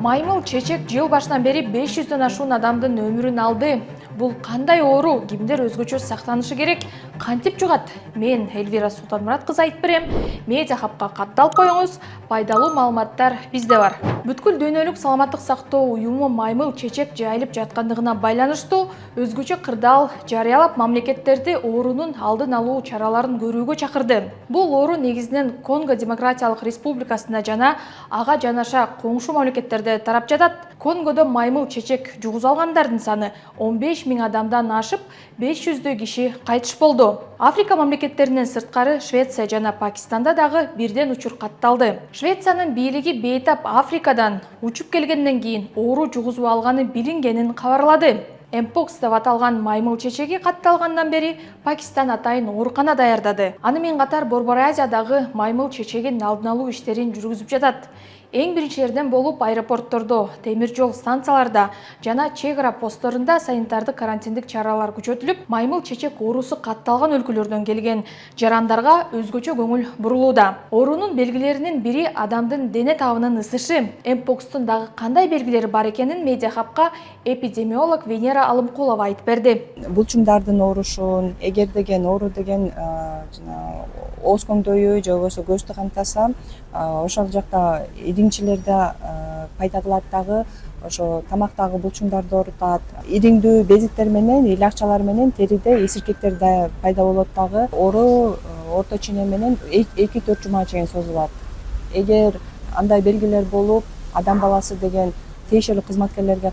Маймыл чечек жыл башынан бери 500дөн ашуун адамдын өмүрүн алды. Бул кандай оору, кимдер өзгөчө сактанышы керек, кантип жугат? Мен Эльвира Султанмурат кызы айтып берем. Медиа хабка катталып коюңуз, пайдалуу маалыматтар бизде бар. Бүткүл дүйнөлүк саламаттык сактоо уюму маймыл чечек жайылып жаткандыгына байланыштуу өзгөчө кырдаал жарыялап мамлекеттерди оорунун алдын алуу чараларын көрүүгө чакырды. Бул оору негизинен Конго Демократиялык Республикасында жана ага жанаша коңшу мамлекеттерде тарап жатат. Конгодо маймыл чечек жугузалгандардын саны 15 000 адамдан ашып, 500 киши кайтыш болду. Африка мамлекеттеринен сырткары Швеция жана Пакистанда дагы бирден учур катталды. Швециянын бийлиги бейтап Африкадан учуп келгенден кийин оору жугузуп алганы билингенин кабарлады. Мпокс деп аталган маймыл чечеги катталгандан бери Пакистан атайын оорукана даярдады. Аны менен катар Борбор Азиядагы маймыл чечегин алдын алуу иштерин жүргүзүп жатат. Эң биринчилерден болуп аэропорттордо, темир жол станцияларда жана чек ара постторунда санитардык карантиндик чаралар күчөтүлүп, маймыл чечек оорусу катталган өлкөлөрдөн келген жарандарга өзгөчө көңүл бурулууда. Оорунун белгилеринин бири адамдын дене табынын ысышы. Мпокстун дагы кандай белгилери бар экенин Медиа хабка эпидемиолог Венера Алымкулова айтып берди. Булчуңдардын оорушун, эгер деген оору деген ооз көңдөйү же болбосо көздү камтаса, ошол жакта идиңчилерде пайда кылат дагы, ошо тамактагы булчуңдарды оорутат. Идиңдүү безиктер менен, илакчалар менен териде эсиркектерде пайда болот дагы. Оору орто чене менен 2-4 жумага чейин созулат. Эгер андай белгилер болуп, адам баласы деген тиешелүү кызматкерлерге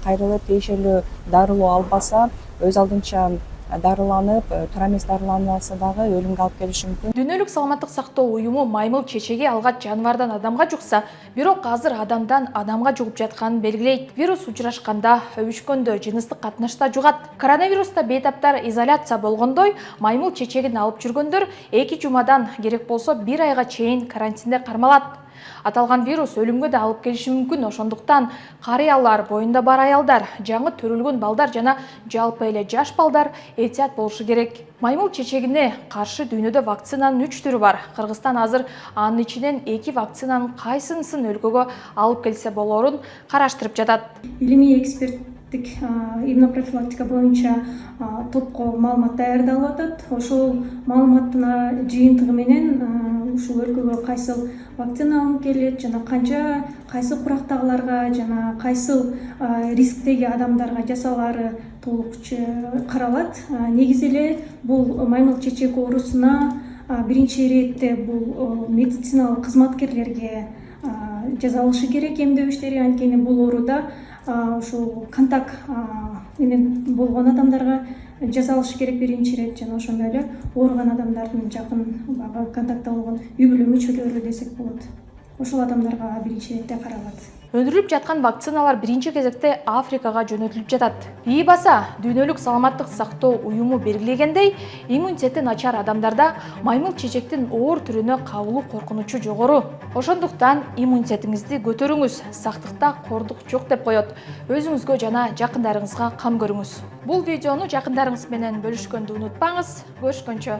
кайрылып, тиешелүү дарылоо албаса, өз алдынча дарыланып, туура эмес дарыланып алса дагы өлүмгө алып келиши мүмкүн. Дүйнөлүк саламаттык сактоо уюму маймыл чечеги алгач жаныбардан адамга жукса, бирок азыр адамдан адамга жугуп жатканын белгилейт. Вирус учурашканда, өбүшкөндө, жыныстык катнашта жугат. Коронавируста бейтаптар изоляция болгондой, маймыл чечегин алып жүргөндөр 2 жумадан, керек болсо 1 айга чейин карантинде кармалат. Аталган вирус өлүмгө да алып келиши мүмкүн, ошондуктан карыялар, боюнда бар аялдар, жаңы төрөлгөн балдар жана жалпы эле жаш балдар этият болушу керек. Маймыл чечегине каршы дүйнөдө вакцинанын 3 түрү бар. Кыргызстан азыр анын ичинен 2 вакцинанын кайсынысын өлкөгө алып келсе болорун караштырып жатат. Илимий эксперттик иммунопрофилактика боюнча топко маалымат даярдалып атат. Ошол маалыматтын жыйынтыгы менен ушул өлкөгө кайсыл вакцина алынып келет жана канча кайсы курактагыларга жана кайсыл рисктеги адамдарга жасалаары толук каралат. Негизи эле бул маймыл чечек оорусуна биринчи иретте бул медициналык кызматкерлерге жасалышы керек эмдөө иштери, анткени бул ооруда ушул контакт менен болгон адамдарга жасалышы керек биринчи ирет, жана ошондой эле ооруган адамдардын жакын контактта болгон үй бүлө мүчөлөрү десек болот. Ошол адамдарга биринчи иретте каралат. Өндүрүлүп жаткан вакциналар биринчи кезекте Африкага жөнөтүлүп жатат. ИИ-баса дүйнөлүк саламаттык сактоо уюму белгилегендей, иммунитети начар адамдарда маймыл чечектин оор түрүнө кабылуу коркунучу жогору. Ошондуктан иммунитетиңизди көтөрүңүз, сактыкта кордук жок деп коет. Өзүңүзгө жана жакындарыңызга кам көрүңүз. Бул видеону жакындарыңыз менен бөлүшкөндү унутпаңыз. Көрүшкөнчө.